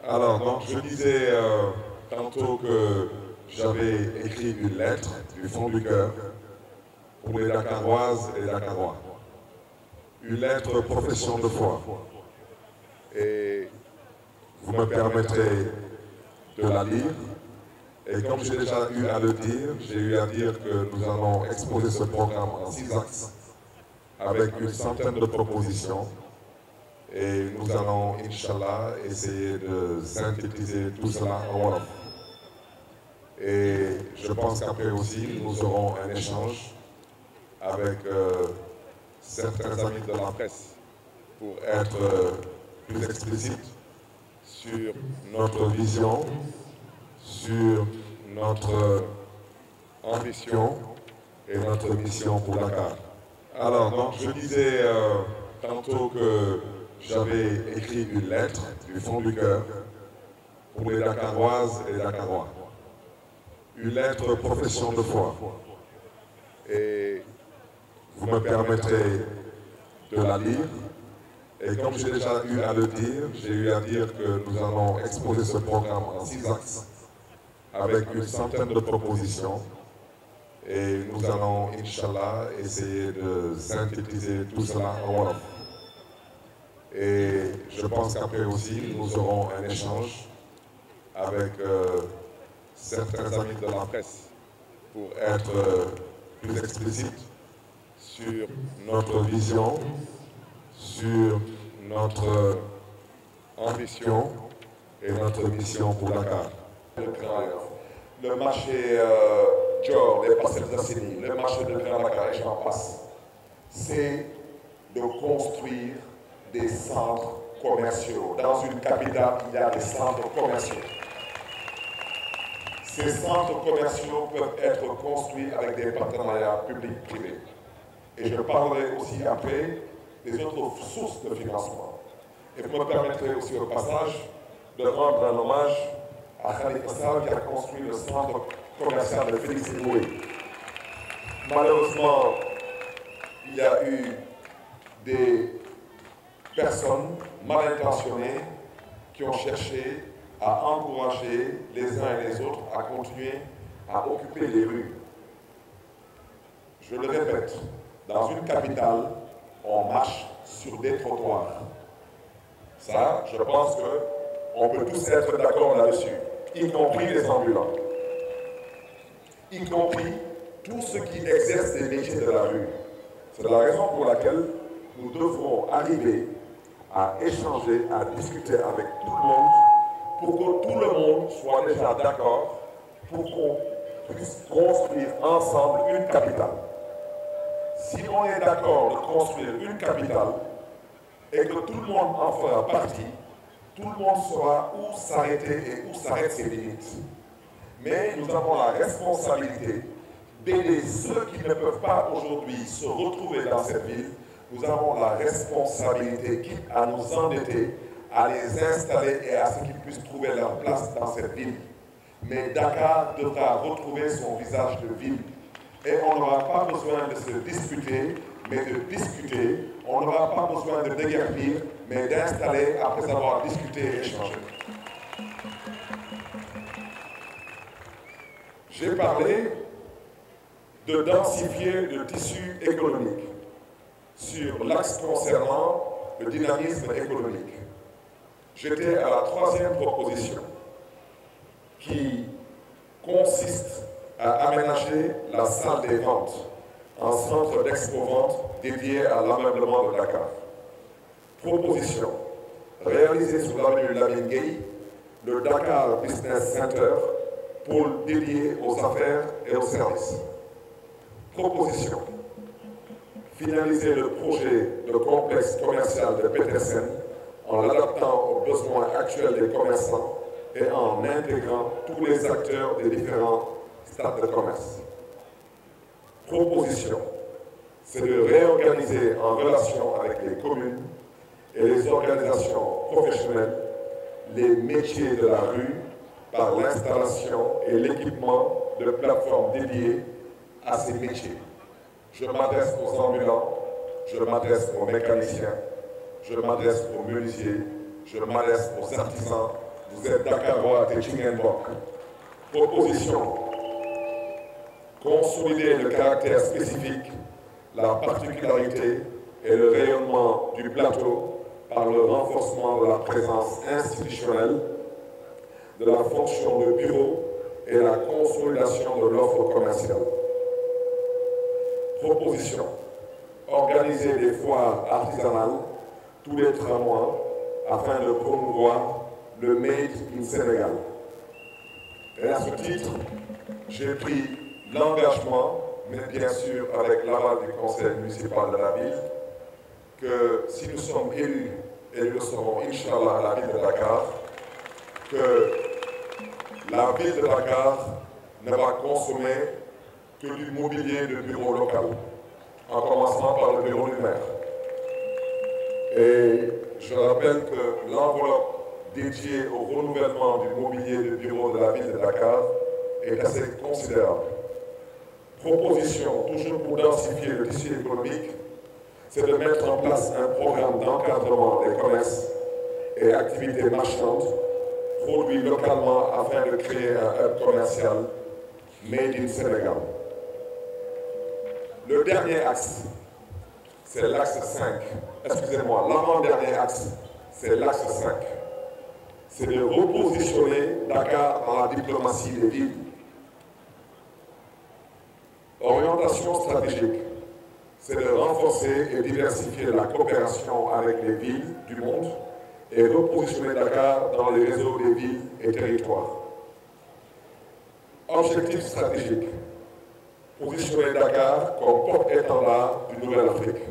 Alors, donc, je disais tantôt que j'avais écrit une lettre du fond du cœur pour les Dakaroises et les Dakarois. Une lettre profession de foi. Et vous me permettrez de la lire. Et comme j'ai déjà eu à le dire, j'ai eu à dire que nous allons exposer ce programme en 6 axes avec une centaine de propositions. Et nous allons, Inch'Allah, essayer de synthétiser tout cela en Wolof. Et je pense qu'après aussi, nous aurons un échange avec certains amis de la presse pour être plus explicite sur notre vision, sur notre ambition et notre mission pour Dakar. Alors, donc, je disais tantôt que j'avais écrit une lettre du fond du cœur pour les Dakaroises et les Dakarois. Une lettre profession de foi. Et vous me permettrez de la lire. Et comme j'ai déjà eu à le dire, j'ai eu à dire que nous allons exposer ce programme en 6 axes avec une centaine de propositions. Et nous allons, Inch'Allah, essayer de synthétiser tout cela en Wolof. Et je pense qu'après aussi, nous aurons un échange avec certains amis de la presse pour être plus explicite sur notre vision, sur notre ambition et notre mission pour Dakar. Le marché Dior, les Parcelles Assainies, le marché de Grand Dakar et j'en passe, c'est de construire des centres commerciaux. Dans une capitale, il y a des centres commerciaux. Ces centres commerciaux peuvent être construits avec des partenariats publics-privés. Et je parlerai aussi après des autres sources de financement. Et vous me permettrez aussi au passage de rendre un hommage à Khalid Sall qui a construit le centre commercial de Félix Éboué. Malheureusement, il y a eu des personnes mal intentionnées qui ont cherché à encourager les uns et les autres à continuer à occuper les rues. Je le répète, dans une capitale, on marche sur des trottoirs. Ça, je pense qu'on peut tous être d'accord là-dessus, y compris les ambulants, y compris tous ceux qui exercent les métiers de la rue. C'est la raison pour laquelle nous devrons arriver à échanger, à discuter avec tout le monde pour que tout le monde soit déjà d'accord pour qu'on puisse construire ensemble une capitale. Si on est d'accord de construire une capitale et que tout le monde en fera partie, tout le monde saura où s'arrêter et où s'arrêtent ses limites. Mais nous avons la responsabilité d'aider ceux qui ne peuvent pas aujourd'hui se retrouver dans cette ville. Nous avons la responsabilité, quitte à nous endetter, à les installer et à ce qu'ils puissent trouver leur place dans cette ville. Mais Dakar devra retrouver son visage de ville. Et on n'aura pas besoin de se disputer, mais de discuter. On n'aura pas besoin de déguerpir, mais d'installer après avoir discuté et échangé. J'ai parlé de densifier le tissu économique sur l'axe concernant le dynamisme économique. J'étais à la 3e proposition qui consiste à aménager la salle des ventes en centre d'expo-vente dédié à l'ameublement de Dakar. Proposition, réaliser sur l'avenue Lamine Gueye le Dakar Business Center, pôle dédié aux affaires et aux services. Proposition, finaliser le projet de complexe commercial de Petersen en l'adaptant aux besoins actuels des commerçants et en intégrant tous les acteurs des différents stades de commerce. Proposition, c'est de réorganiser en relation avec les communes et les organisations professionnelles les métiers de la rue par l'installation et l'équipement de plateformes dédiées à ces métiers. Je m'adresse aux ambulants, je m'adresse aux mécaniciens, je m'adresse aux menuisiers, je m'adresse aux artisans vous êtes Dakarois et Chingenbok. Proposition, consolider le caractère spécifique, la particularité et le rayonnement du plateau par le renforcement de la présence institutionnelle, de la fonction de bureau et la consolidation de l'offre commerciale. Proposition, organiser des foires artisanales tous les 3 mois afin de promouvoir le Made in Sénégal. Et à ce titre, j'ai pris l'engagement, mais bien sûr avec l'aval du conseil municipal de la ville, que si nous sommes élus, et nous le serons, Inch'Allah, à la ville de Dakar, que la ville de Dakar ne va consommer que du mobilier de bureau local, en commençant par le bureau du maire. Et je rappelle que l'enveloppe dédiée au renouvellement du mobilier de bureau de la ville de Dakar est assez considérable. Proposition, toujours pour densifier le tissu économique, c'est de mettre en place un programme d'encadrement des commerces et activités marchandes produits localement afin de créer un hub commercial Made in Sénégal. Le dernier axe, c'est l'axe 5. Excusez-moi, l'avant-dernier axe, c'est l'axe 5. C'est de repositionner Dakar dans la diplomatie des villes. Orientation stratégique, c'est de renforcer et diversifier la coopération avec les villes du monde et repositionner Dakar dans les réseaux des villes et territoires. Objectif stratégique, positionner Dakar comme porte-étendard d'une nouvelle Afrique.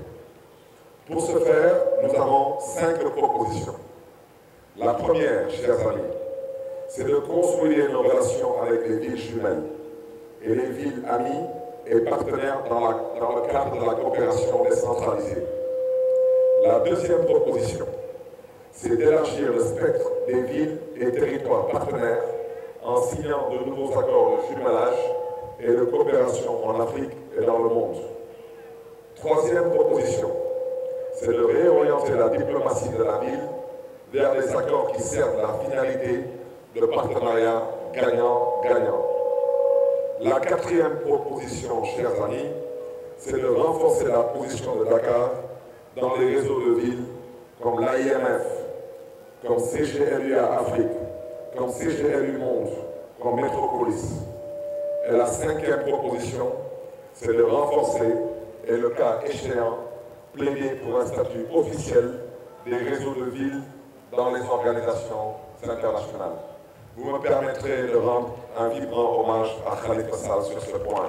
Pour ce faire, nous avons 5 propositions. La première, chers amis, c'est de consolider nos relations avec les villes jumelles et les villes amies et partenaires dans le cadre de la coopération décentralisée. La deuxième proposition, c'est d'élargir le spectre des villes et territoires partenaires en signant de nouveaux accords de jumelage et de coopération en Afrique et dans le monde. Troisième proposition, c'est de réorienter la diplomatie de la ville vers des accords qui servent la finalité de partenariat gagnant-gagnant. La quatrième proposition, chers amis, c'est de renforcer la position de Dakar dans les réseaux de villes comme l'AIMF, comme CGLUA Afrique, comme CGLU Monde, comme Métropolis. Et la cinquième proposition, c'est de renforcer, et le cas échéant, plaider pour un statut officiel des réseaux de villes dans les organisations internationales. Vous me permettrez de rendre un vibrant hommage à Khalifa Sall sur ce point.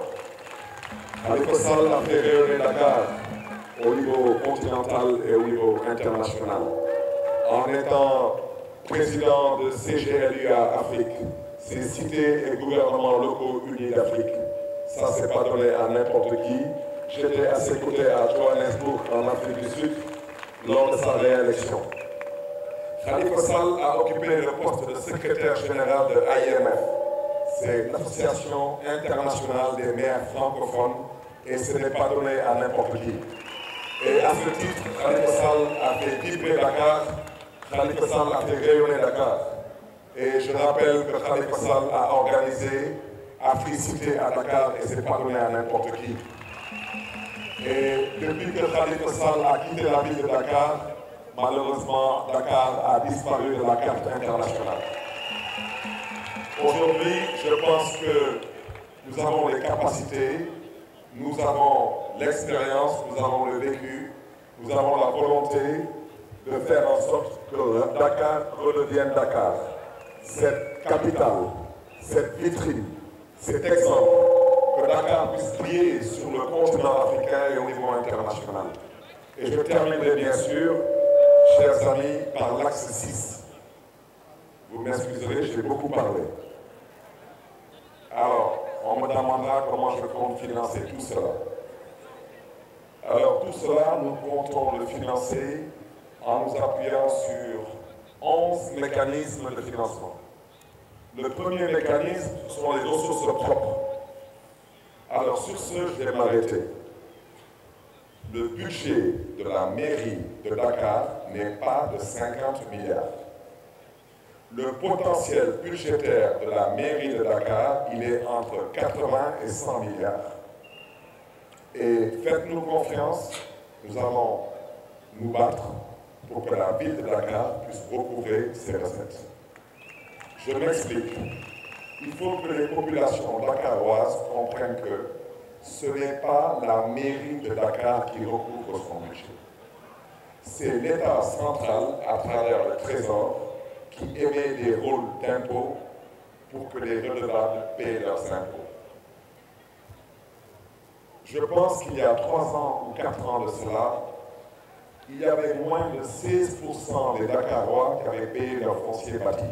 Khalifa Sall a fait rayonner Dakar au niveau continental et au niveau international. En étant président de CGLUA Afrique, c'est cités et gouvernements locaux unis d'Afrique. Ça, c'est pas donné à n'importe qui. J'étais à ses côtés à Johannesburg, en Afrique du Sud, lors de sa réélection. Khalifa Sall a occupé le poste de secrétaire général de l'AIMF. C'est l'Association internationale des maires francophones et ce n'est pas donné à n'importe qui. Et à ce titre, Khalifa Sall a fait vibrer Dakar, Khalifa Sall a fait rayonner Dakar. Et je rappelle que Khalifa Sall a organisé Africité à Dakar et ce n'est pas donné à n'importe qui. Et depuis que Khalifa Sall a quitté la ville de Dakar, malheureusement, Dakar a disparu de la carte internationale. Aujourd'hui, je pense que nous avons les capacités, nous avons l'expérience, nous avons le vécu, nous avons la volonté de faire en sorte que Dakar redevienne Dakar. Cette capitale, cette vitrine, cet exemple, que Dakar puisse briller sur le continent africain et au niveau international. Et je terminerai bien sûr, chers amis, par l'axe 6. Vous m'excuserez, j'ai beaucoup parlé. Alors, on me demandera comment je compte financer tout cela. Alors, tout cela, nous comptons le financer en nous appuyant sur 11 mécanismes de financement. Le premier mécanisme, ce sont les ressources propres. Alors, sur ce, je vais m'arrêter. Le budget de la mairie de Dakar n'est pas de 50 milliards. le potentiel budgétaire de la mairie de Dakar, il est entre 80 et 100 milliards. Et faites-nous confiance, nous allons nous battre pour que la ville de Dakar puisse recouvrer ses recettes. Je m'explique. Il faut que les populations dakaroises comprennent que ce n'est pas la mairie de Dakar qui recouvre son budget. C'est l'État central, à travers le Trésor, qui émet des rôles d'impôts pour que les redevables paient leurs impôts. Je pense qu'il y a 3 ans ou 4 ans de cela, il y avait moins de 16% des Dakarois qui avaient payé leur foncier bâti.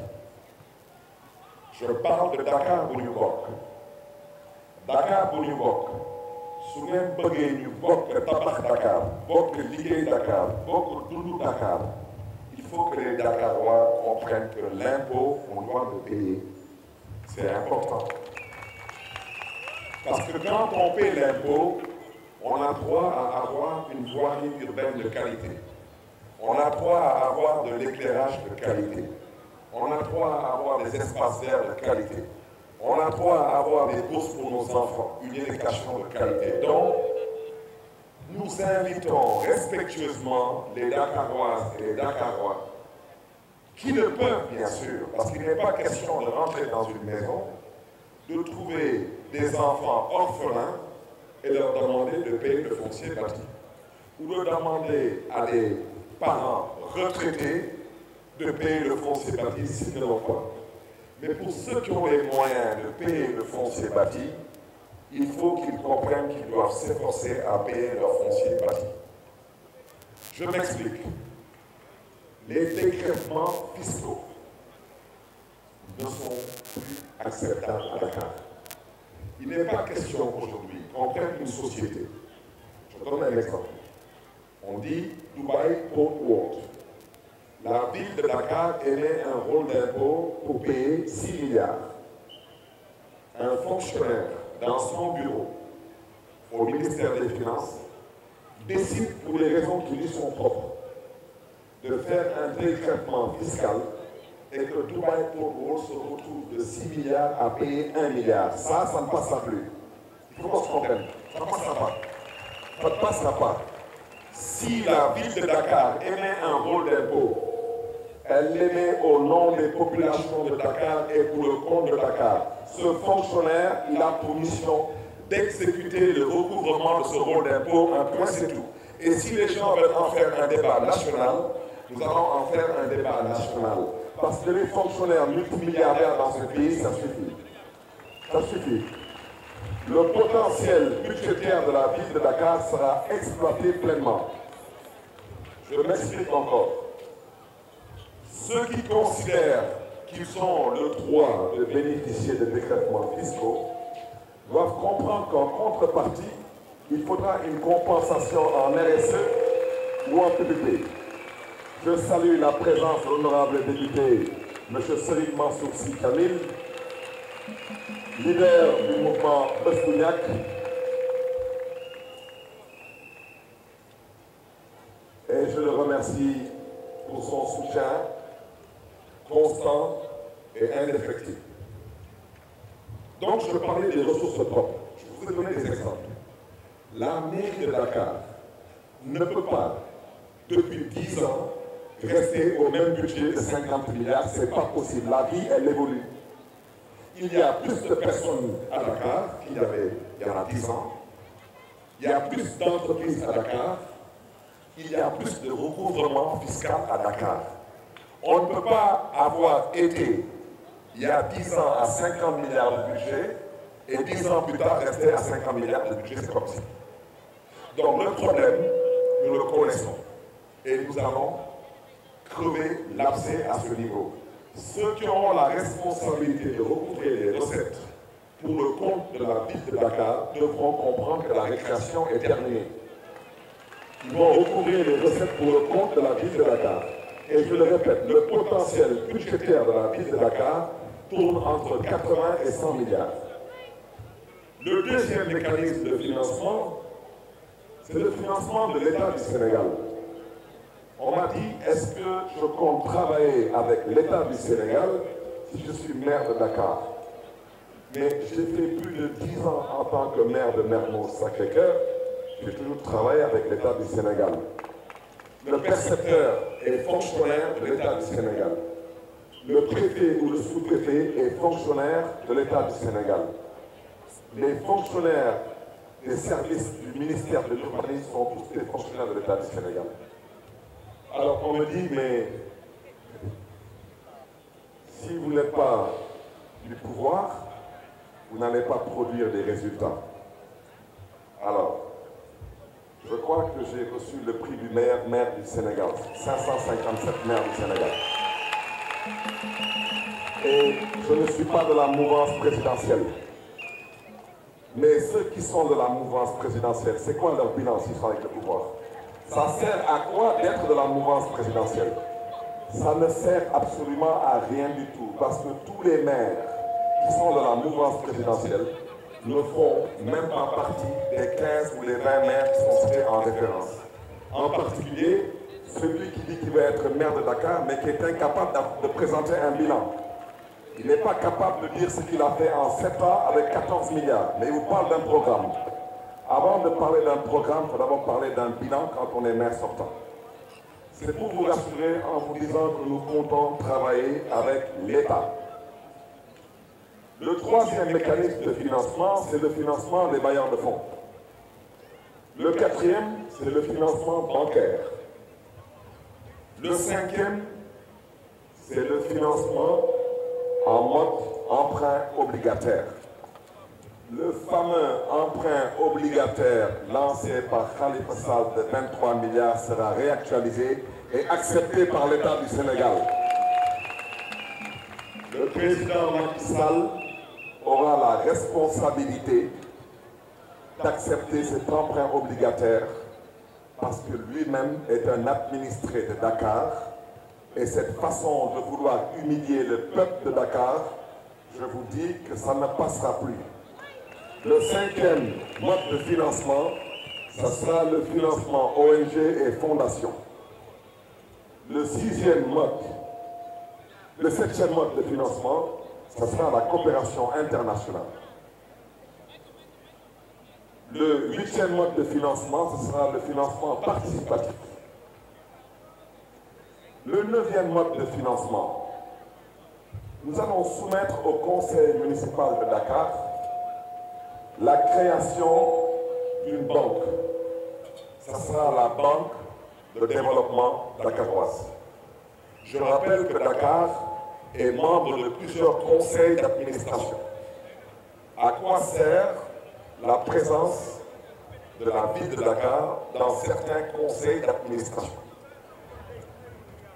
Je parle de Dakar bu ñu bokk. Dakar bu ñu bokk su ngeen bëggee ñu bokk tabax Dakar bokk liggéey Dakar bokk dund Dakar il faut que les Dakarois comprennent que l'impôt on doit le payer. C'est important. Parce que quand on paie l'impôt, on a droit à avoir une voirie urbaine de qualité. On a droit à avoir de l'éclairage de qualité. On a droit à avoir des espaces verts de qualité. On a droit à avoir des bourses pour nos enfants, une éducation de qualité. Donc, nous invitons respectueusement les Dakaroises et les Dakarois, qui le peuvent bien sûr, parce qu'il n'est pas question de rentrer dans une maison, de trouver des enfants orphelins et leur demander de payer le foncier bâti. Ou de demander à des parents retraités de payer le foncier bâti s'ils ne l'ont pas. Mais pour ceux qui ont les moyens de payer le foncier bâti, il faut qu'ils comprennent qu'ils doivent s'efforcer à payer leur foncier bâti. Je m'explique. Les dégrèvements fiscaux ne sont plus acceptables à Dakar. Il n'est pas question aujourd'hui qu'on prenne une société. Je donne un exemple. On dit Dubai Port World. La ville de Dakar émet un rôle d'impôt pour payer 6 milliards. Un fonctionnaire dans son bureau au ministère des Finances décide pour les raisons qui lui sont propres de faire un dégrèvement fiscal et que Dubai Port World se retrouve de 6 milliards à payer 1 milliard. Ça ne passera plus. Il faut qu'on se comprenne. Ça ne passera pas. Ça ne passera pas. Si la ville de Dakar émet un rôle d'impôt, elle l'émet au nom des populations de Dakar et pour le compte de Dakar. Ce fonctionnaire, il a pour mission d'exécuter le recouvrement de ce rôle d'impôt, un point c'est tout. Et si les gens veulent en faire un débat national, nous allons en faire un débat national. Parce que les fonctionnaires multimilliardaires dans ce pays, ça suffit. Ça suffit. Le potentiel budgétaire de la ville de Dakar sera exploité pleinement. Je m'explique encore. Ceux qui considèrent qu'ils ont le droit de bénéficier de dégrèvements fiscaux doivent comprendre qu'en contrepartie, il faudra une compensation en RSE ou en PPP. Je salue la présence de l'honorable député M. Serigne Mansour Sy Djamil, leader du mouvement Bestouniac, et je le remercie pour son soutien constant et indéfectible. Donc je parlais des ressources propres. Je vous ai donné des exemples. La mairie de Dakar ne peut pas, depuis 10 ans, rester au même budget de 50 milliards. Ce n'est pas possible. La vie, elle évolue. Il y a plus de personnes à Dakar qu'il y avait il y a 10 ans. Il y a plus d'entreprises à Dakar. Il y a plus de recouvrement fiscal à Dakar. On ne peut pas avoir été, il y a 10 ans, à 50 milliards de budget et 10 ans plus tard, rester à 50 milliards de budget, c'est pas possible. Donc le problème, nous le connaissons. Et nous allons crever l'abcès à ce niveau. Ceux qui auront la responsabilité de recouvrer les recettes pour le compte de la ville de Dakar devront comprendre que la récréation est terminée. Ils vont recouvrir les recettes pour le compte de la ville de Dakar. Et je le répète, le potentiel budgétaire de la ville de Dakar tourne entre 80 et 100 milliards. Le deuxième mécanisme de financement, c'est le financement de l'État du Sénégal. On m'a dit, est-ce que je compte travailler avec l'État du Sénégal si je suis maire de Dakar? Mais j'ai fait plus de 10 ans en tant que maire de Mermoz-Sacré-Cœur. J'ai toujours travaillé avec l'État du Sénégal. Le percepteur est fonctionnaire de l'État du Sénégal. Le préfet ou le sous-préfet est fonctionnaire de l'État du Sénégal. Les fonctionnaires des services du ministère de l'Urbanisme sont tous des fonctionnaires de l'État du Sénégal. Alors on me dit, mais si vous n'êtes pas du pouvoir, vous n'allez pas produire des résultats. Alors, je crois que j'ai reçu le prix du meilleur maire du Sénégal, 557 maires du Sénégal. Et je ne suis pas de la mouvance présidentielle. Mais ceux qui sont de la mouvance présidentielle, c'est quoi leur bilan s'ils sont avec le pouvoir? Ça sert à quoi d'être de la mouvance présidentielle? Ça ne sert absolument à rien du tout, parce que tous les maires qui sont de la mouvance présidentielle ne font même pas partie des 15 ou les 20 maires qui sont cités en référence. En particulier, celui qui dit qu'il veut être maire de Dakar, mais qui est incapable de présenter un bilan. Il n'est pas capable de dire ce qu'il a fait en 7 ans avec 14 milliards, mais il vous parle d'un programme. Avant de parler d'un programme, il faut d'abord parler d'un bilan quand on est maire sortant. C'est pour vous rassurer en vous disant que nous comptons travailler avec l'État. Le troisième mécanisme de financement, c'est le financement des bailleurs de fonds. Le quatrième, c'est le financement bancaire. Le cinquième, c'est le financement en mode emprunt obligataire. Le fameux emprunt obligataire lancé par Khalifa Sall de 23 milliards sera réactualisé et accepté par l'État du Sénégal. Le président Macky Sall aura la responsabilité d'accepter cet emprunt obligataire parce que lui-même est un administré de Dakar et cette façon de vouloir humilier le peuple de Dakar, je vous dis que ça ne passera plus. Le cinquième mode de financement, ce sera le financement ONG et fondations. Le septième mode de financement, ce sera la coopération internationale. Le huitième mode de financement, ce sera le financement participatif. Le neuvième mode de financement, nous allons soumettre au conseil municipal de Dakar la création d'une banque. Ce sera la banque de développement dakaroise. Je rappelle que Dakar est membre de plusieurs conseils d'administration. À quoi sert la présence de la ville de Dakar dans certains conseils d'administration?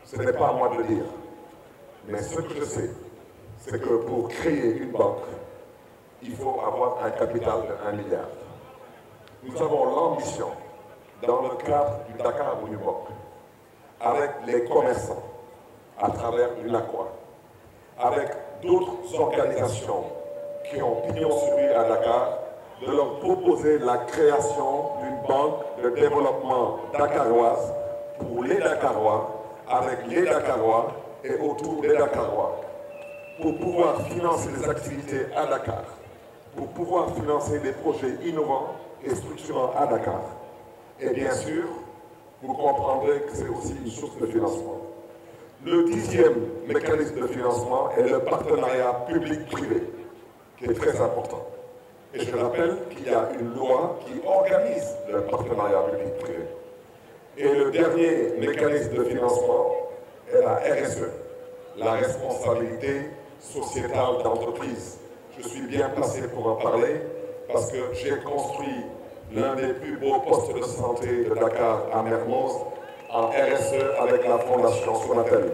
Ce n'est pas à moi de le dire. Mais ce que je sais, c'est que pour créer une banque, il faut avoir un capital de 1 milliard. Nous avons l'ambition, dans le cadre du Dakar Unibok, avec les commerçants, à travers l'UNACOA, avec d'autres organisations qui ont pignon sur rue à Dakar, de leur proposer la création d'une banque de développement dakaroise pour les Dakarois, avec les Dakarois et autour des Dakarois, pour pouvoir financer des activités à Dakar, pour pouvoir financer des projets innovants et structurants à Dakar. Et bien sûr, vous comprendrez que c'est aussi une source de financement. Le 10e mécanisme de financement est le partenariat public-privé, qui est très important. Et je rappelle qu'il y a une loi qui organise le partenariat public-privé. Et le dernier mécanisme de financement est la RSE, la responsabilité sociétale d'entreprise. Je suis bien placé pour en parler parce que j'ai construit l'un des plus beaux postes de santé de Dakar à Mermoz en RSE avec la fondation Sonatel.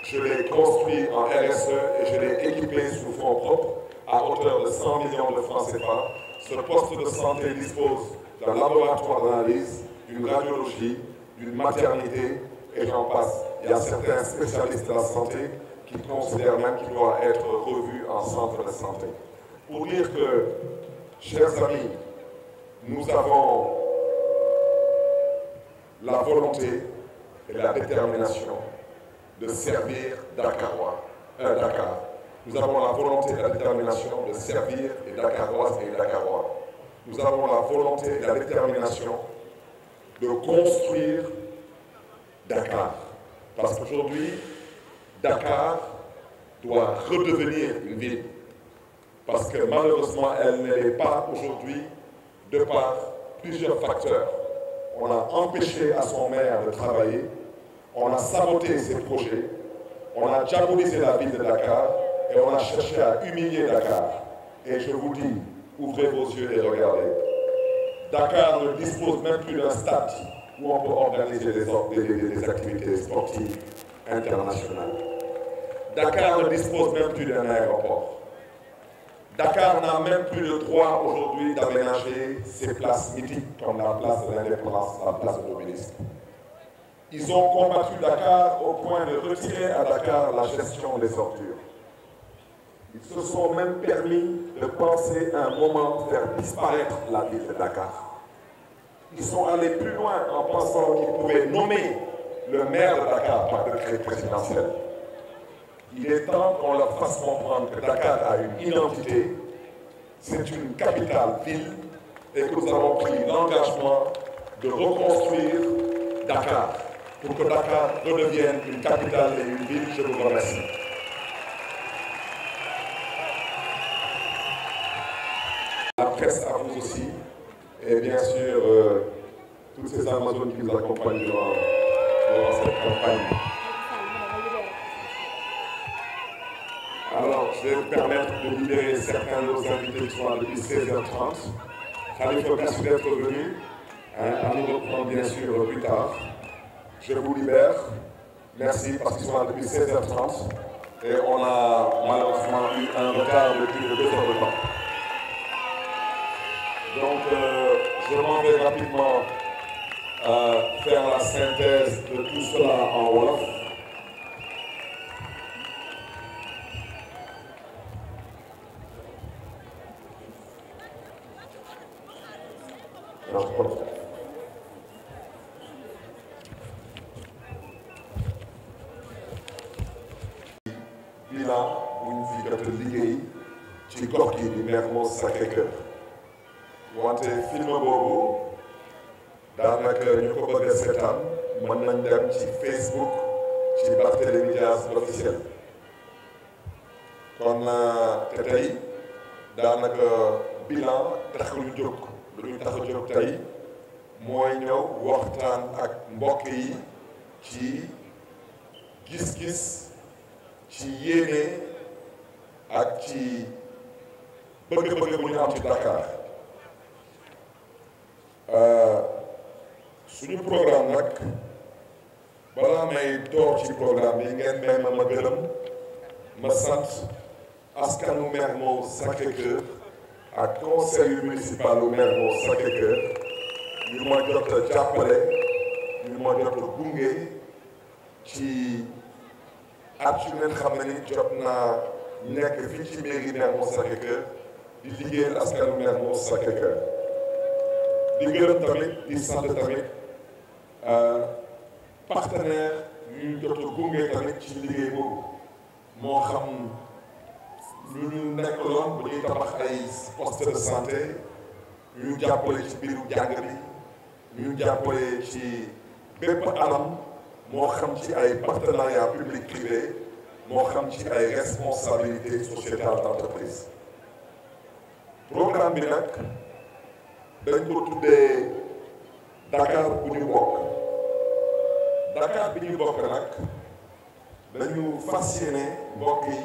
Je l'ai construit en RSE et je l'ai équipé sous fonds propres à hauteur de 100 millions de francs CFA. Ce poste de santé dispose d'un laboratoire d'analyse, d'une radiologie, d'une maternité et j'en passe. Il y a certains spécialistes de la santé qui considèrent même qu'il doit être revu en centre de santé. Pour dire que, chers amis, nous avons la volonté et la détermination de servir Dakar. Nous avons la volonté et la détermination de servir les Dakaroises et les Dakarois. Nous avons la volonté et la détermination de construire Dakar. Parce qu'aujourd'hui, Dakar doit redevenir une ville. Parce que malheureusement, elle ne l'est pas aujourd'hui de par plusieurs facteurs. On a empêché à son maire de travailler, on a saboté ses projets, on a diabolisé la ville de Dakar et on a cherché à humilier Dakar. Et je vous dis, ouvrez vos yeux et regardez. Dakar ne dispose même plus d'un stade où on peut organiser des activités sportives internationales. Dakar ne dispose même plus d'un aéroport. Dakar n'a même plus le droit aujourd'hui d'aménager ses places mythiques comme la place de l'Indépendance, la place de l'Obélisque. Ils ont combattu Dakar au point de retirer à Dakar la gestion des ordures. Ils se sont même permis de penser un moment faire disparaître la ville de Dakar. Ils sont allés plus loin en pensant qu'ils pouvaient nommer le maire de Dakar par décret présidentiel. Il est temps qu'on leur fasse comprendre que Dakar a une identité, c'est une capitale ville et que nous avons pris l'engagement de reconstruire Dakar pour que Dakar redevienne une capitale et une ville. Je vous remercie. La presse à vous aussi et bien sûr toutes ces Amazones qui nous accompagnent durant cette campagne. Alors, je vais vous permettre de libérer certains de nos invités qui sont là depuis 16h30. Khalifa, merci d'être venu. À nous reprendre bien sûr plus tard. Je vous libère. Merci parce qu'ils sont là depuis 16h30. Et on a malheureusement eu un retard de plus de 2 heures de temps. Donc, je m'en vais rapidement faire la synthèse de tout cela en Wolof. bilan bu ñu fi jot a liggéey ci gox gi di Mermoz Sacré-Cœur wante film boobu daanaka ñu ko bëgg a seetaan mën nañ dem ci Facebook ci Barthélémy Dias l'officiel kon te tey daanaka bilan taxul ñu jóg lu ñu tax a jóg tey mooy ñëw waxtaan ak mbokk yi ci gis-gis ci yéene ak ci bëgg-bëgg bu ñu am ci Dakar suñu programme nag balaa may door ci programme bi ngeen may ma gërëm ma sant askanu Mermoz Sacré-Cœur ak conseil municipal u Mermoz Sacré-Cœur ñu ma jot a jàppale ñu ma jot a gunge ci at yu ngeen xam ne ni jot naa nekk fii ci mairie Mermoz Sacré-Cœur di liggéeyal askanu Mermoz Sacré-Cœur di gërëm tamit di sant tamit partenaire yu ñu jot a gunge tamit ci liggéey boobu moo xam lu ñu nekkaloon bu ñuy tabax ay poste de santé ñu jàppale ci biiru jàng bi ñu jàppale ci bépp anam moo xam ci ay partenariat public privé moo xam ci ay responsabilité sociétale d'entreprise programme bi nag dañ ko tuddee Dakar bu ñu bokk Dakar bi ñu bokk nag dañu fas yéene mbokk yi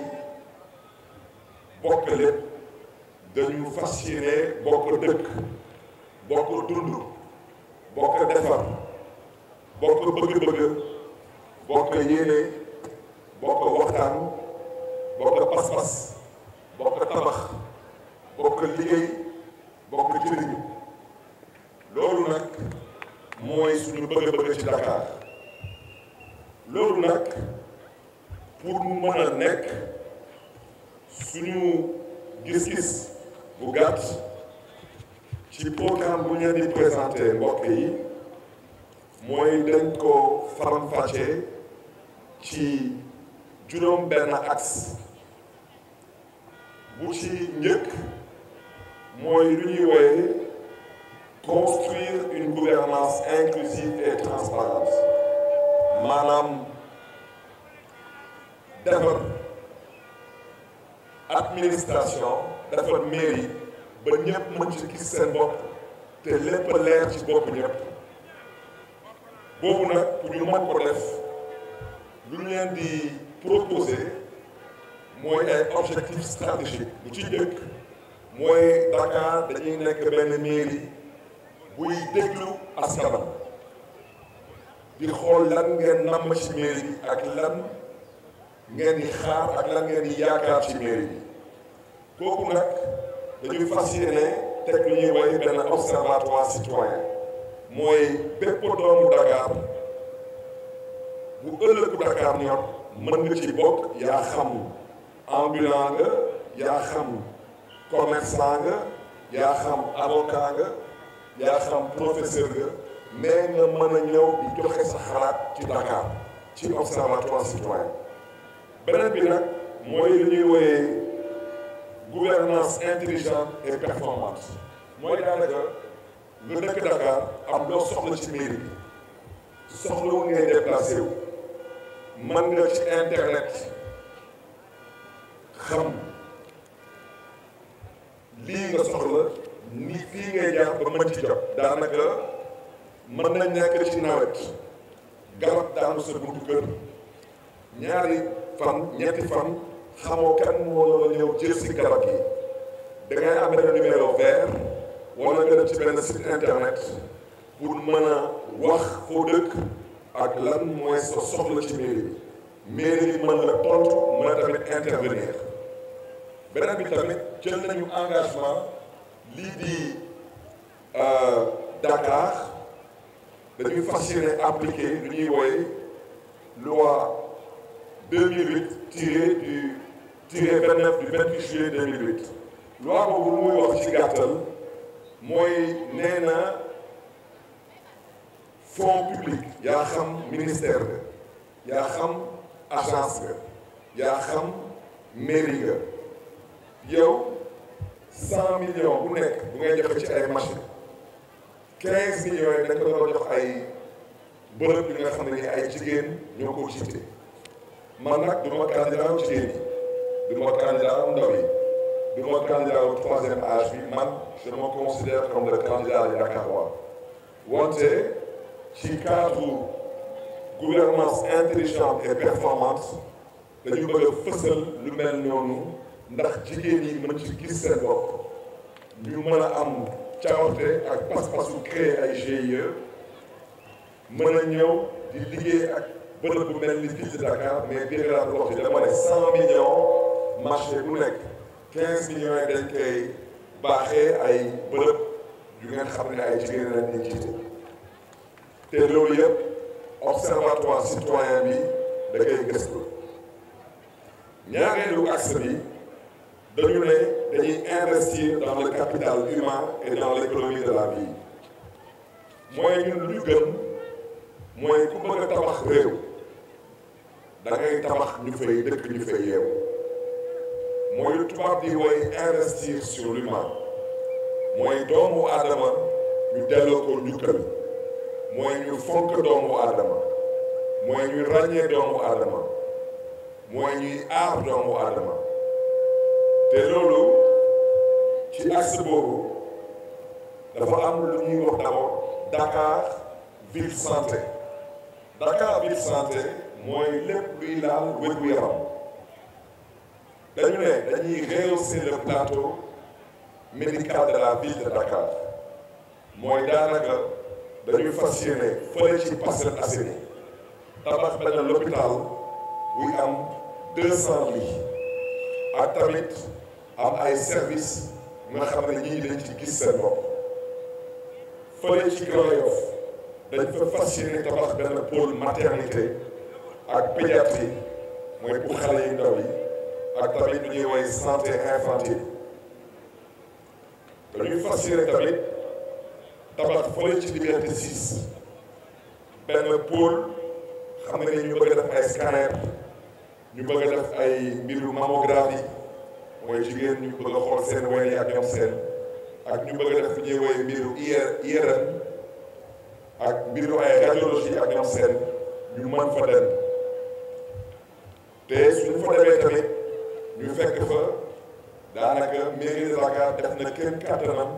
bokk lépp dañu fas yéene bokk dëkk bokk dund bokk defar bokk bëgg-bëgg bokk yéene bokk waxtaan bokk pas-pas bokk tabax bokk liggéey bokk jëriñu loolu nag mooy suñu bëgg-bëgg ci Dakar loolu nag pour mu mën a nekk suñu gis-gis bu gàtt ci programme bu ñu leen di présenté mbokk yi mooy dañ ko faram-fàccee ci juróom benn axe bu ci njëkk mooy lu ñuy wooye construire une gouvernance inclusive et transparente maanaam defar administration defar mairie ba ñëpp mën ci gis seen bopp te lépp leer ci bopp ñëpp boobu nag pour ñu mën ko def lu ñu leen di proposer mooy ay objectifs stratégiques bu ci njëkk mooy Dakar dañuy nekk benn mairie buy déglu askanam di xool lan ngeen namm ci mairie bi ak lan ngeen di xaar ak lan ngeen di yaakaar ci mairie bi kooku nag dañuy fas yéene teg lu ñuy woy benn observatoire citoyen mooy bépp doomu Dakar bu ëllëgu Dakar ñor mën nga ci bokk yaa xam ambulant nga yaa xam commerçant nga yaa xam avocat nga yaa xam professeur nga mais nga mën a ñëw di joxe sa xalaat ci Dakar ci observatoire citoyen beneen bi nag mooy li ñuy wooyee gouvernance intelligente et performante mooy daanaka nga dëkk Dakar am loo soxla ci mairie bi soxlawu ngay déplacé wu mën nga ci internet xam lii nga soxla ni fii ngay jaar ba mën ci jot daanaka mën nañ nekk ci nawet garab daanu sa buntu kër ñaari fan ñetti fan xamoo kan moo la ñëw jël si garab yi da ngay am benn numéro vert wala nga dem ci benn site internet pour mën a wax foo dëkk ak lan mooy sa soxla ci mairie bi mairie bi mën la tontu mën a tamit intervenir beneen bi tamit jël nañu engagement lii di Dakar dañuy fas yéene appliquer lu ñuy wooye loi 2008 tiré 29 du 28 juillet 2008 loi boobu lu muy wax ci gàttal mooy nee na fonds public yaa xam ministère ga yaa xam agence ga yaa xam mairie ga yow 100 millions bu nekk bu ngay joxe ci ay machine 15 millions yi dañ ko doon jox ay bërëb yi nga xam ne ni ay jigéen ñoo ko jiite man nag du ma candidat wu jigéen yi du ma candidat wu ndaw yi du ma candidat wu troisième âge bi man je me considère comme le candidat des Dakarois wante ci cadre gouvernance intelligente et performante dañu bëgg a fësal lu mel noonu ndax jigéen yi mën ci gis seen bopp ñu mën a am cawarte ak pas-pasu créer ay GIE mën a ñëw di liggéey ak bërëb bu mel ni ville de Dakar mais biir laa ko wax dama ne 100 millions marché bu nekk 15 millions yi dañ koy baaxee ay bërëb yu ngeen xam ne ay jigéen lañ di jiite te loolu yëpp observatoire citoyen bi da koy gëstu ñaareelu axe bi dañu ne dañuy investir dans le capital humain et dans l'économie de la ville mooy ñun lu gën mooy ku bëgg a tabax réew da ngay tabax ñu fay dëkk ñu fay yeewu mooy lu tubaab di woy investir sur l'humain mooy doomu aadama ñu delloo ko njukkal mooy ñu fonk doomu aadama mooy ñu ràññee doomu aadama mooy ñuy aar doomu aadama te loolu ci axe boobu dafa am lu ñuy wax d'abord Dakar ville santé Dakar ville santé mooy lépp luy laal wér-gu-yaram dañu ne dañuy rehausser le plateau médical de la ville de Dakar mooy daanaka dañuy fas yéene fële ci Parcelles Assainies tabax benn l'hôpital buy am 200 lits ak tamit am ay services nga xam ne ñii dañ ci gis seen bopp fële ci Grand Yoff dañ fa fas yéene tabax benn pôle maternité ak pédiatrie mooy pour xale yu ndaw yi ak tamit lu ñuy woy santé infantile dañuy fas yéene tamit tabax fële ci Liberté 6 benn pôle xam nga ni ñu bëgg a def ay scanner ñu bëgg a def ay mbiru mammographie mooy jigéen ñu bëgg a xool seen ween yi ak ñoom seen ak ñu bëgg a def ñuy woy mbiru IRM ak mbiru ay radiologie ak ñoom seen ñu mën fa dem te suñu fa demee tamit ñu fekk fa daanaka mairie de Dakar def na kenn kàttanam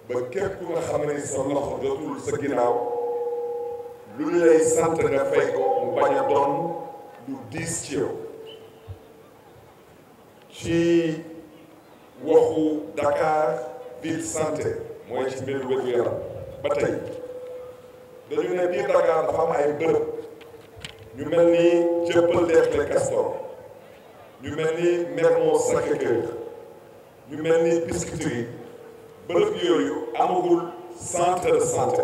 ba képp ku nga xam ne sa loxo jotul sa ginnaaw lu ñu lay sant nga fay ko mu bañ a doon lu diis ci yow ci waxu Dakar ville santé mooy ci mbiru wér-gu-yaram ba tey dañu ne biir Dakar dafa am ay bërëb ñu mel ni Dieuppeul-Derklé Castor ñu mel ni Mermoz Sacré-Cœur ñu mel ni Biscuiterie bërëb yooyu amagul centre de santé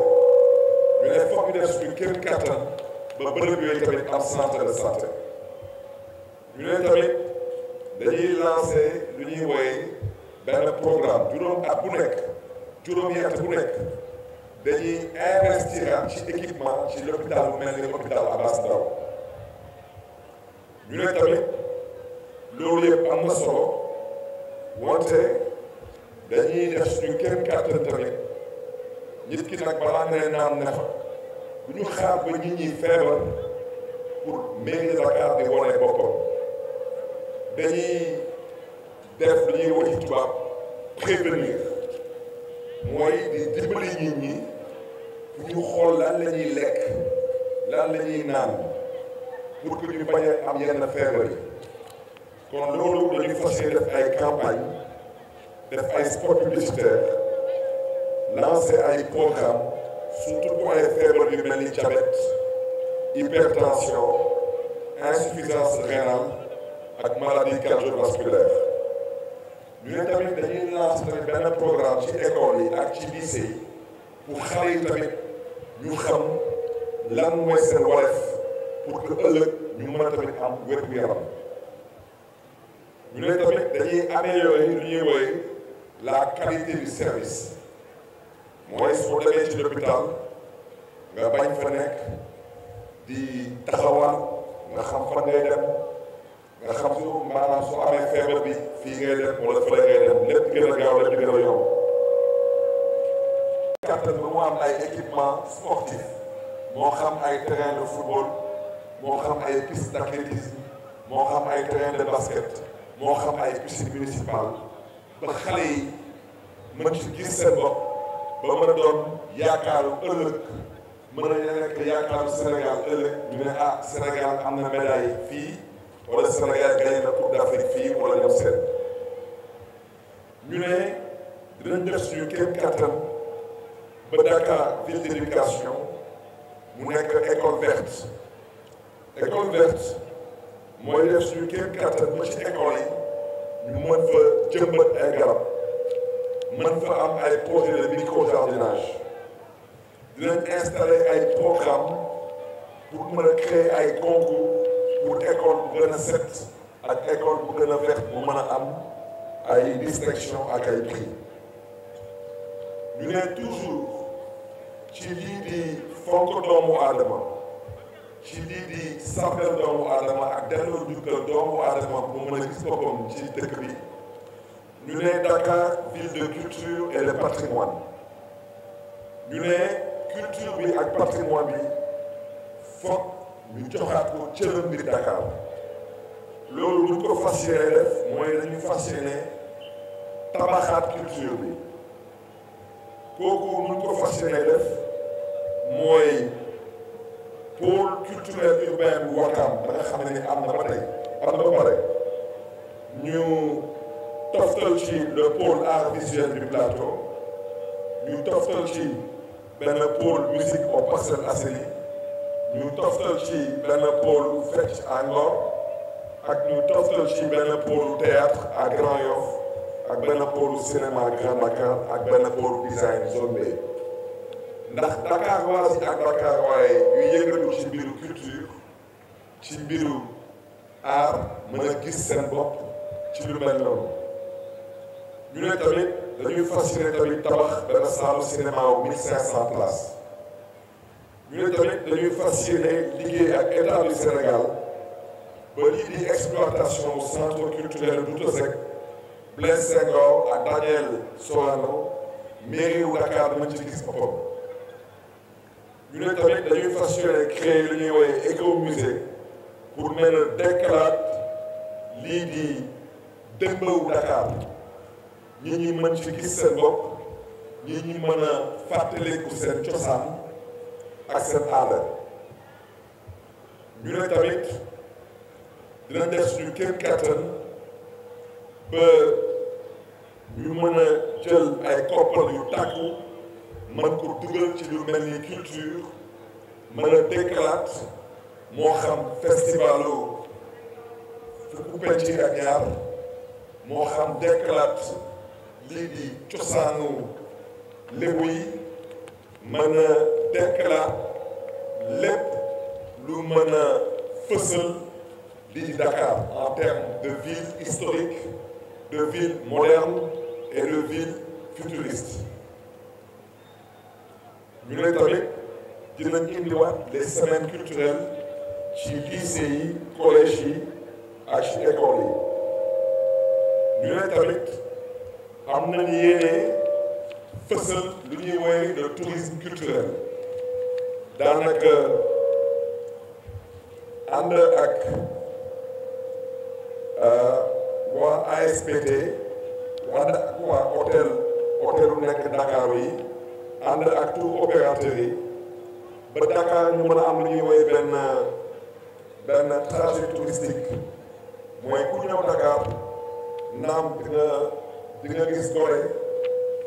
ñu ne foog ñu def suñu kéem kattan ba bërëb yooyu tamit am centre de santé ñu ne tamit dañuy lancer lu ñuy woowee benn programme juróomi at bu nekk dañuy investir ci équipement ci l'hôpital bu mel ni hôpital Abass Ndao ñu ne tamit loolu yëpp am na solo wante dañuy def suñu kenn kàttan tamit nit ki nag balaa ngay naan ne fa du ñu xaar ba nit ñi feebar pour mairie de Dakar di wane boppam dañuy def lu ñuy wax ci tubaab prévenir mooy di dimbali nit ñi pour ñu xool lan la ñuy lekk lan la ñuy naan pour que ñu bañ a am yenn feebar yi kon loolu dañuy fas yéene def ay campagne def ay spot publicitaire lancer ay programme surtout pour ay feebar yu mel ni diabète hypertension insuffisance rénale ak maladie cardiovasculaire ñu ne tamit dañuy lancer tamit benn programme ci école yi ak ci lycée yi pour xale yi tamit ñu xam lan mooy seen wareef pour que ëllëg ñu mën a tamit am wér-gu-yaram ñu ne tamit dañuy améliorer lu ñuy woowee la qualité du service mooy soo demee ci l'hôpital nga bañ fa nekk di taxawal nga xam fan ngay dem nga xam su maanaam su amee feebar bi fii ngay dem wala fële ngay dem lépp gën a gaaw lépp gën a yomb kattan ba mu am ay équipement sportif moo xam ay terrain de football moo xam ay piste d'athlétisme moo xam ay terrain de basket moo xam ay piscine municipale ba xale yi mën ci gis seen bopp ba mën a doon yaakaaru ëllëg mën a nekk yaakaaru Sénégal ëllëg ñu ne ah Sénégal am na médaille fii wala Sénégal gagné na Coupe d'Afrique fii wala ñoom seen ñu ne dinañ def suñu kéem kattan ba Dakar ville d'éducation mu nekk école verte mooy def suñu kéem kattan ba ci école yi ñu mën fa jëmbat ay garab mën fa am ay projet de micro-jardinage dinañ installer ay programme pour mën a créer ay concours pour école bu gën a set ak école bu gën a verte bu mën a am ay distinction ak ay prix ñu ne toujours ci lii di fonk doomu aadama ci lii di sargal doomu aadama ak delloo njukkal doomu aadama bu mën a gis boppam ci dëkk bi ñu ne Dakar ville de culture et de patrimoine ñu ne culture bi ak patrimoine bi foog ñu joxaat ko cëram biir Dakar loolu lu ko fas yéene def mooy dañu fas yéene tabaxaat culture bi kooku lu ko fas yéene def mooy pôle culturel urbain bu Ouakam ba nga xam ne am na ba tey am na ba pare ñu toftal ci le pôle art visuel du plateau ñu toftal ci benn pôle musique au Parcelles Assainies ñu toftal ci benn pôle fecc à Ngor ak ñu toftal ci benn pôle théâtre à Grand Yoff ak benn pôle cinéma Grand Dakar ak benn pôle design zone B ndax Dakar waa si ak Dakar waaye yu yëngatu ci mbiru culture ci mbiru art mën a gis seen bopp ci lu mel noonu ñu ne tamit dañuy fas yéene tamit tabax benn salle cinéma wu 1500 places ñu ne tamit dañuy fas yéene liggéey ak état du Sénégal ba lii di exploitation centre culturel Douta Seck Blaise Senghor ak Daniel Sorano mairie wu Dakar mën ci gis boppam. ñu ne tamit dañuy fas yéene créer lu ñuy woowee écomusée pour mën a dekkalaat lii di démbawu Dakar nit ñi mën ci gis seen bopp nit ñi mën a fàttaliku seen cosaan ak seen aada. ñu ne tamit dina def suñu kéem kattan ba ñu mën a jël ay koppar yu tàkku mën ko dugal ci lu mel ni culture mën a dekkalaat moo xam festivalu fukki penc ak ñaar moo xam dekkalaat lii di cosaanu lébu yi mën a dekkalaat lépp lu mën a fësal lii di Dakar en termes de ville historique de ville moderne et de ville futuriste. ñu ne tamit dinañ indiwaat les semaines culturelles ci lycée yi collège yi ak ci école yi. ñu ne tamit am nañu yéene fësal lu ñuy woowee le tourisme culturel daanaka ànd ak waa ASPT ànd ak waa hôtelu nekk Dakar yi ànd ak tout opérateur yi ba Dakar ñu mën a am lu ñuy woowee benn trajet touristique mooy ku ñëw Dakar naam di nga gis Gorée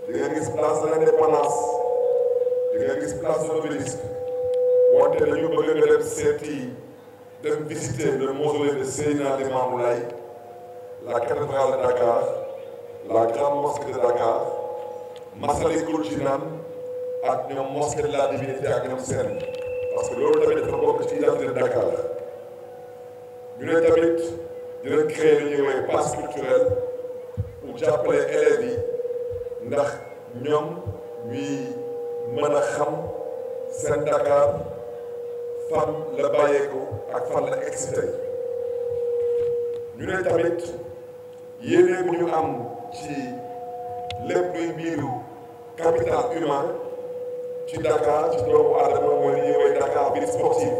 di nga gis place de l'Indépendance di nga gis place de l'Obélisque wante dañu bëgg nga dem seeti dem visiter le mausolée de Seydina Limamou Laye la cathédrale de Dakar la grande mosquée de Dakar Massalikul Jinaan ak ñoom mosquée de la divinité ak ñoom seen parce que loolu tamit dafa bokk ci identité de Dakar. ñu ne tamit dina créer lu ñuy woowee passe culturel pour jàppale élèves yi ndax ñoom ñuy mën a xam seen Dakar fan la bàyyeeku ak fan la excité. ñu ne tamit yéene bu ñu am ci lépp luy mbiru capital humain ci Dakar ci doomu aadama mooy li ñuy woowee Dakar ville sportive.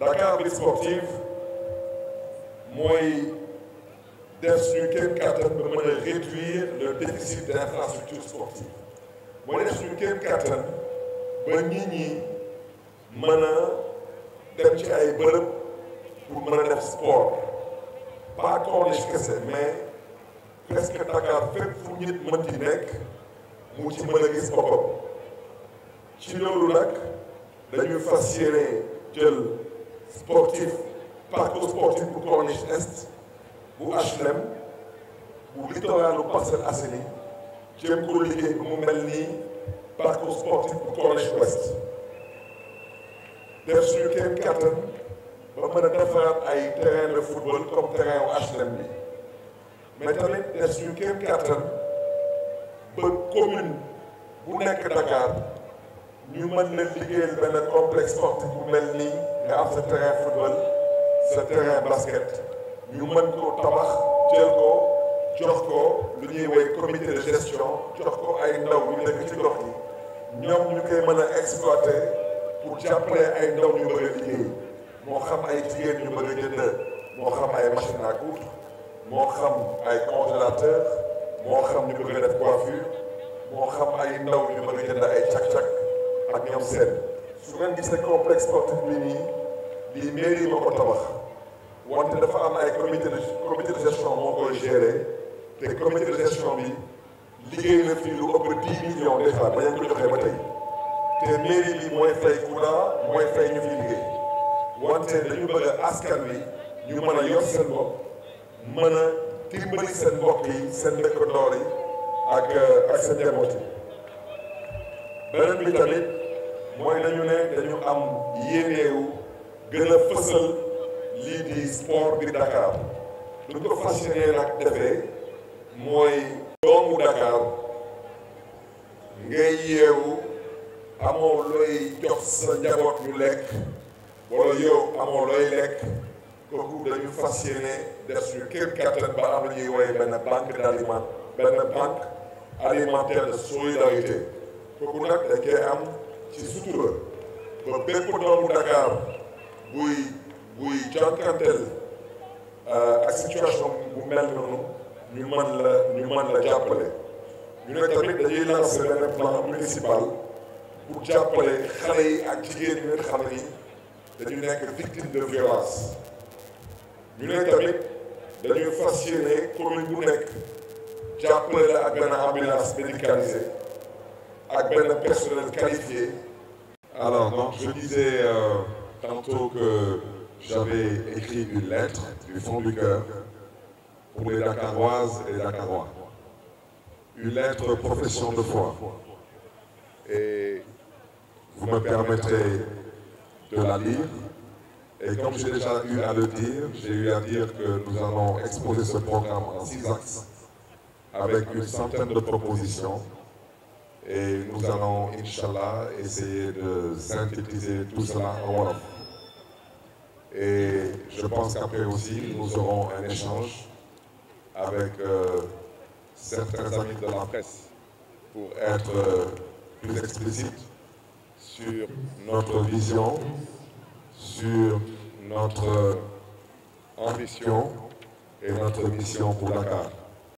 Dakar ville sportive mooy def suñu kéem kattan ba mën a réduire le déficit d'infrastructure sportive mooy def suñu kéem kattan ba nit ñi mën a dem ci ay bërëb pour mën a def sport pas corniche kese mais presque Dakar fépp fu nit mën di nekk mu ci mën a gis boppam. ci loolu nag dañuy fas yéene jël sportif parcours sportif bu Corniche Est bu HLM bu littoralu Parcelles Assainies jéem ko liggéey bu mu mel nii parcours sportif bu Corniche Ouest def suñu kéem kattan ba mën a defaraat ay terrain de football comme terrain wu HLM bi mais tamit def suñu kéem kattan ba commune bu nekk Dakar ñu mën leen liggéeyal benn complexe sportif bu mel nii nga am sa terrain football sa terrain basket ñu mën ko tabax jël ko jox ko lu ñuy woy comité de gestion jox ko ay ndaw yu nekk ci gox yi ñoom ñu koy mën a exploiter pour jàppale ay ndaw ñu bëgg a liggéey moo xam ay jigéen ñu bëgg a jënd moo xam ay machine à coudre moo xam ay congélateur moo xam ñu bëgg a def coiffure moo xam ay ndaw ñu bëgg a jënd ay cak-cak ak ñoom seen su ngeen gisee complexe sportif bi nii lii mairie moo ko tabax wante dafa am ay comité de gestion moo koy gérer te comité de gestion bi liggéey na fii lu ëpp 10 millions des fois ba ñu ko joxee ba tey te mairie bi mooy fay courant mooy fay ñu fi liggéey wante dañu bëgg askan wi ñu mën a yor seen bopp mën a dimbali seen mbokk yi seen dëkkandoor yi ak seen njaboot yi. beneen bi tamit mooy dañu ne dañu am yéeneewu gën a fësal lii di sport bi Dakar lu ko fas yéenee nag defee mooy doomu Dakar ngay yeewu amoo looy jox sa njaboot ñu lekk wala yow amoo looy lekk kooku dañu fas yéene def suñu kéem kattan ba am lu ñuy woowee benn banque alimentaire de solidarité kooku nag dañ koy am ci sutura ba bépp doomu Dakar buy jànkanteel ak situation bu mel noonu ñu mën la jàppale. ñu ne tamit dañuy lancer benn plan municipal pour jàppale xale yi ak jigéen ñi nga xam ni dañu nekk victime de violence. ñu ne tamit dañuy fas yéene commune bu nekk jàppale la ak benn ambulance médicalisée ak benn personnel qualifié. Alors donc je disais tantôt que j'avais écrit une lettre du fond du cœur pour les Dakaroises et les Dakarois. Une lettre profession de foi. Et vous me permettrez de la lire. Et comme j'ai déjà eu à le dire, j'ai eu à dire que nous allons exposer ce programme en 6 axes avec une centaine de propositions. Et nous allons, Inch'Allah, essayer de synthétiser tout cela en Wolof. Et je pense qu'après aussi, nous aurons un échange avec certains amis de la presse pour être plus explicite sur notre vision, sur notre ambition et notre mission pour Dakar.